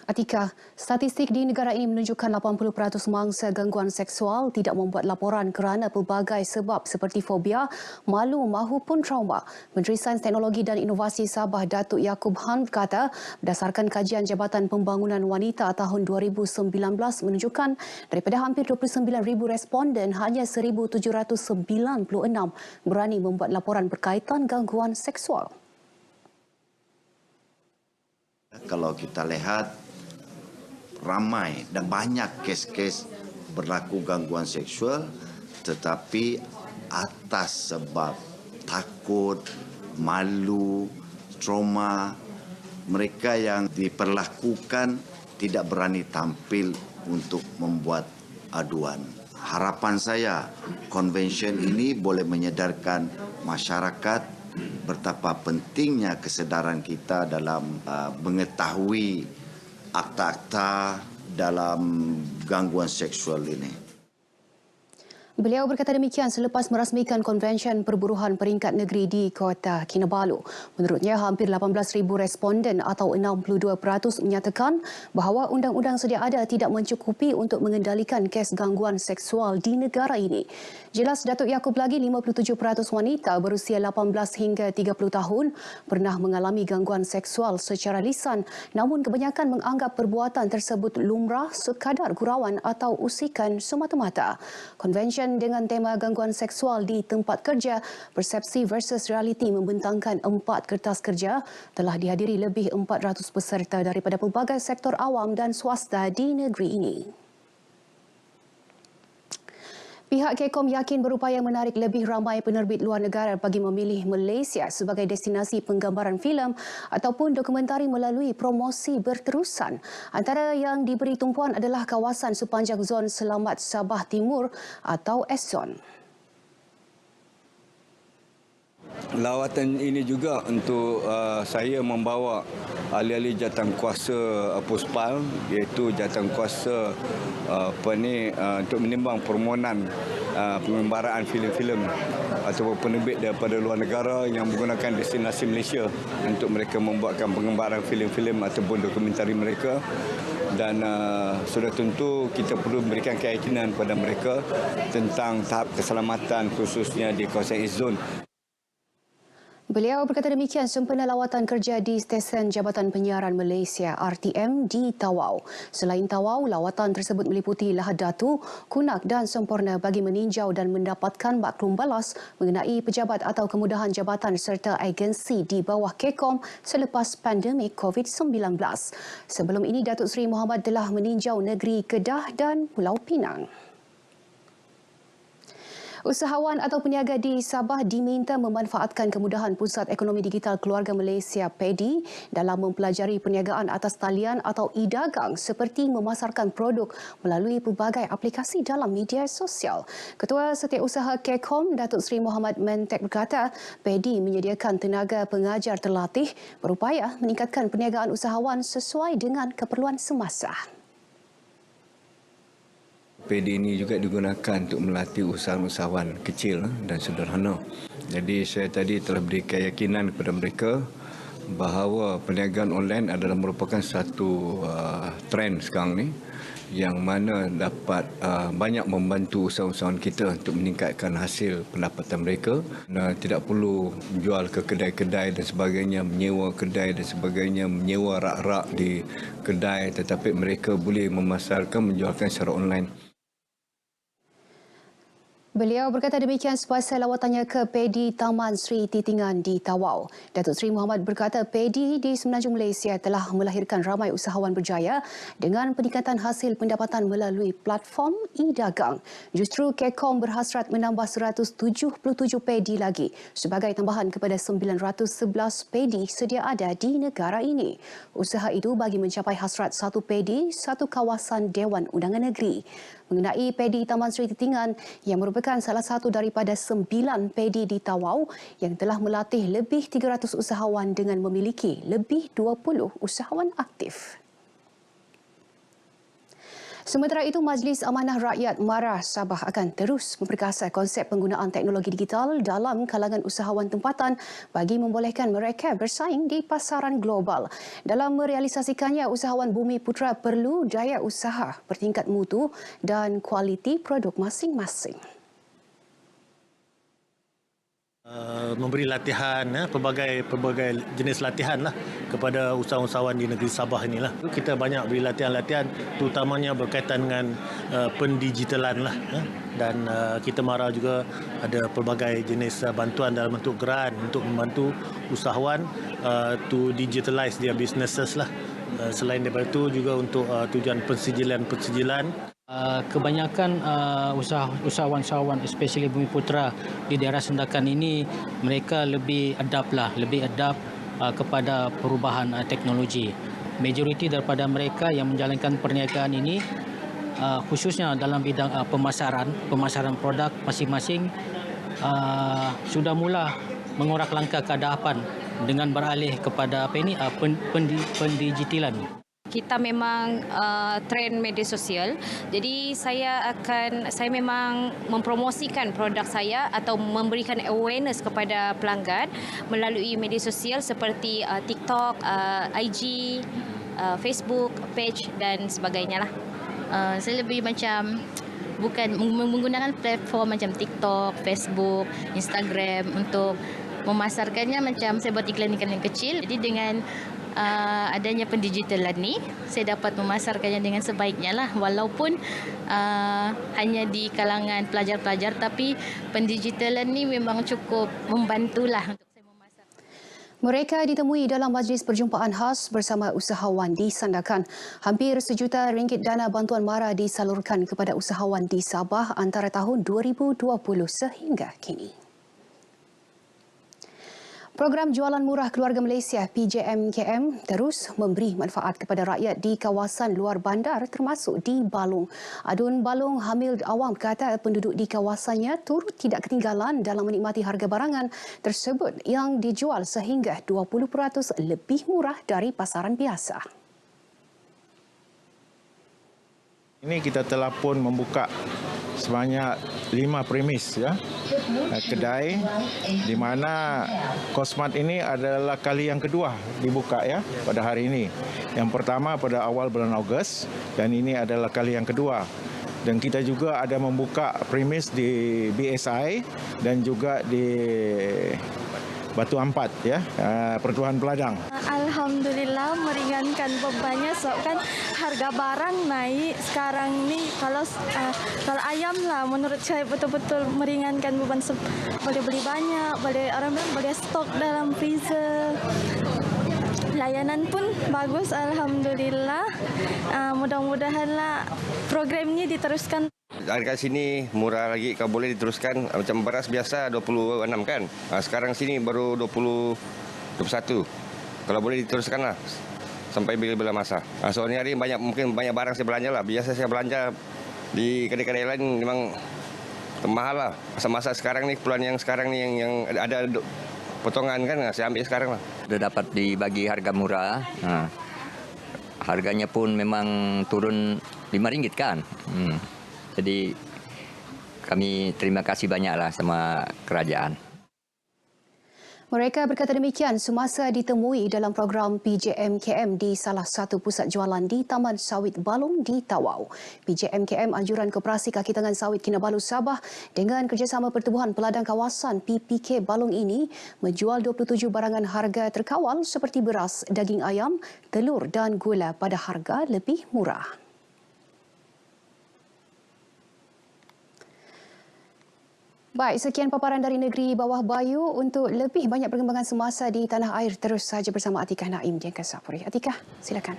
Atika, statistik di negara ini menunjukkan 80% mangsa gangguan seksual tidak membuat laporan kerana pelbagai sebab seperti fobia, malu mahupun trauma. Menteri Sains Teknologi dan Inovasi Sabah Datuk Yaakob Han berkata, berdasarkan kajian Jabatan Pembangunan Wanita tahun 2019 menunjukkan daripada hampir 29,000 responden, hanya 1,796 berani membuat laporan berkaitan gangguan seksual. Kalau kita lihat ramai dan banyak kes-kes berlaku gangguan seksual tetapi atas sebab takut, malu, trauma, mereka yang diperlakukan tidak berani tampil untuk membuat aduan. Harapan saya konvensyen ini boleh menyedarkan masyarakat betapa pentingnya kesedaran kita dalam mengetahui akta-akta dalam gangguan seksual ini. Beliau berkata demikian selepas merasmikan Konvensyen Perburuhan Peringkat Negeri di Kota Kinabalu. Menurutnya, hampir 18,000 responden atau 62% menyatakan bahawa undang-undang sedia ada tidak mencukupi untuk mengendalikan kes gangguan seksual di negara ini. Jelas Datuk Yaakob lagi, 57% wanita berusia 18 hingga 30 tahun pernah mengalami gangguan seksual secara lisan, namun kebanyakan menganggap perbuatan tersebut lumrah sekadar gurauan atau usikan semata-mata. Konvensyen dengan tema gangguan seksual di tempat kerja, persepsi versus realiti membentangkan 4 kertas kerja telah dihadiri lebih 400 peserta daripada pelbagai sektor awam dan swasta di negeri ini. Pihak KECOM yakin berupaya menarik lebih ramai penerbit luar negara bagi memilih Malaysia sebagai destinasi penggambaran filem ataupun dokumentari melalui promosi berterusan. Antara yang diberi tumpuan adalah kawasan sepanjang Zon Selamat Sabah Timur atau SZON. Lawatan ini juga untuk saya membawa ahli-ahli jawatankuasa Puspal, iaitu jawatankuasa untuk menimbang permohonan pengembaraan filem-filem ataupun penerbit daripada luar negara yang menggunakan destinasi Malaysia untuk mereka membuatkan pengembaraan filem-filem ataupun dokumentari mereka. Dan sudah tentu kita perlu memberikan keyakinan kepada mereka tentang tahap keselamatan khususnya di kawasan SZON. Beliau berkata demikian sempena lawatan kerja di Stesen Jabatan Penyiaran Malaysia RTM di Tawau. Selain Tawau, lawatan tersebut meliputi Lahad Datu, Kunak dan Semporna bagi meninjau dan mendapatkan maklum balas mengenai pejabat atau kemudahan jabatan serta agensi di bawah KECOM selepas pandemik COVID-19. Sebelum ini, Datuk Seri Mohamad telah meninjau negeri Kedah dan Pulau Pinang. Usahawan atau peniaga di Sabah diminta memanfaatkan kemudahan Pusat Ekonomi Digital Keluarga Malaysia PEDI dalam mempelajari perniagaan atas talian atau e-dagang seperti memasarkan produk melalui pelbagai aplikasi dalam media sosial. Ketua Setiausaha KECOM, Datuk Seri Mohamad Mentek berkata, PEDI menyediakan tenaga pengajar terlatih berupaya meningkatkan perniagaan usahawan sesuai dengan keperluan semasa. PD ini juga digunakan untuk melatih usahawan-usahawan kecil dan sederhana. Jadi saya tadi telah beri keyakinan kepada mereka bahawa perniagaan online adalah merupakan satu trend sekarang ni yang mana dapat banyak membantu usahawan-usahawan kita untuk meningkatkan hasil pendapatan mereka. Tidak perlu jual ke kedai-kedai dan sebagainya, menyewa kedai dan sebagainya, menyewa rak-rak di kedai, tetapi mereka boleh memasarkan, menjualkan secara online. Beliau berkata demikian semasa lawatannya ke PEDI Taman Sri Titingan di Tawau. Datuk Seri Mohamad berkata PEDI di Semenanjung Malaysia telah melahirkan ramai usahawan berjaya dengan peningkatan hasil pendapatan melalui platform e-dagang. Justru KECOM berhasrat menambah 177 PEDI lagi sebagai tambahan kepada 911 PEDI sedia ada di negara ini. Usaha itu bagi mencapai hasrat satu PEDI, satu kawasan Dewan Undangan Negeri. Mengenai PEDI Taman Sri Titingan yang merupakan salah satu daripada 9 PEDI di Tawau yang telah melatih lebih 300 usahawan dengan memiliki lebih 20 usahawan aktif. Sementara itu, Majlis Amanah Rakyat MARA Sabah akan terus memperkasa konsep penggunaan teknologi digital dalam kalangan usahawan tempatan bagi membolehkan mereka bersaing di pasaran global. Dalam merealisasikannya, usahawan Bumi Putra perlu daya usaha bertingkat mutu dan kualiti produk masing-masing. Memberi latihan, pelbagai jenis latihan lah kepada usahawan-usahawan di negeri Sabah inilah. Kita banyak beri latihan-latihan terutamanya berkaitan dengan pendigitalan lah. Dan kita MARA juga ada pelbagai jenis bantuan dalam bentuk grant untuk membantu usahawan to digitalize their businesses lah. Selain daripada itu juga untuk tujuan pensijilan. Kebanyakan usahawan-usahawan especially Bumi Putra di daerah Sendakan ini mereka lebih adapt kepada perubahan teknologi. Majoriti daripada mereka yang menjalankan perniagaan ini khususnya dalam bidang pemasaran produk masing-masing sudah mula mengorak langkah keadapan dengan beralih kepada pendigitalan. Kita memang trend media sosial. Jadi saya memang mempromosikan produk saya atau memberikan awareness kepada pelanggan melalui media sosial seperti TikTok, IG, Facebook, page dan sebagainya lah. Saya lebih macam bukan menggunakan platform macam TikTok, Facebook, Instagram untuk memasarkannya macam saya buat iklan-iklan yang kecil. Jadi dengan adanya pendigitalan ni, saya dapat memasarkannya dengan sebaiknya lah. Walaupun hanya di kalangan pelajar-pelajar, tapi pendigitalan ni memang cukup membantulah untuk saya memasar. Mereka ditemui dalam majlis perjumpaan khas bersama usahawan di Sandakan. Hampir RM1 juta dana bantuan MARA disalurkan kepada usahawan di Sabah antara tahun 2020 sehingga kini. Program Jualan Murah Keluarga Malaysia PJMKM terus memberi manfaat kepada rakyat di kawasan luar bandar termasuk di Balong. Adun Balong Hamil Awam kata penduduk di kawasannya turut tidak ketinggalan dalam menikmati harga barangan tersebut yang dijual sehingga 20% lebih murah dari pasaran biasa. Ini kita telah pun membuka sebanyak 5 premis kedai di mana Kosmat ini adalah kali yang kedua dibuka pada hari ini. Yang pertama pada awal bulan Ogos dan ini adalah kali yang kedua. Dan kita juga ada membuka premis di BSI dan juga di Batu Ampat Pertuan Peladang. Alhamdulillah meringankan bebannya sebab kan harga barang naik sekarang ni kalau ayam lah menurut saya betul-betul meringankan beban boleh beli banyak, boleh stok dalam freezer. Layanan pun bagus alhamdulillah. Mudah-mudahanlah program ini diteruskan. Harga sini murah lagi, kalau boleh diteruskan. Macam beras biasa 26 kan. Sekarang sini baru 21. Kalau boleh diteruskan lah sampai bila-bila masa. Soalnya hari mungkin banyak barang saya belanja lah. Biasa saya belanja di kedai-kedai lain memang mahal lah. Masa-masa sekarang ni, keperluan yang sekarang ni yang ada potongan kan, saya ambil sekarang lah. Sudah dapat dibagi harga murah. Harganya pun memang turun RM5 kan. Jadi kami terima kasih banyaklah sama kerajaan. Mereka berkata demikian semasa ditemui dalam program PJMKM di salah satu pusat jualan di Taman Sawit Balong di Tawau. PJMKM Anjuran Koperasi Kaki Tangan Sawit Kinabalu Sabah dengan kerjasama Pertubuhan Peladang Kawasan PPK Balong ini menjual 27 barangan harga terkawal seperti beras, daging ayam, telur dan gula pada harga lebih murah. Baik, sekian paparan dari negeri bawah Bayu. Untuk lebih banyak perkembangan semasa di tanah air, terus saja bersama Atikah Naim di Angkasa Puri. Atikah, silakan.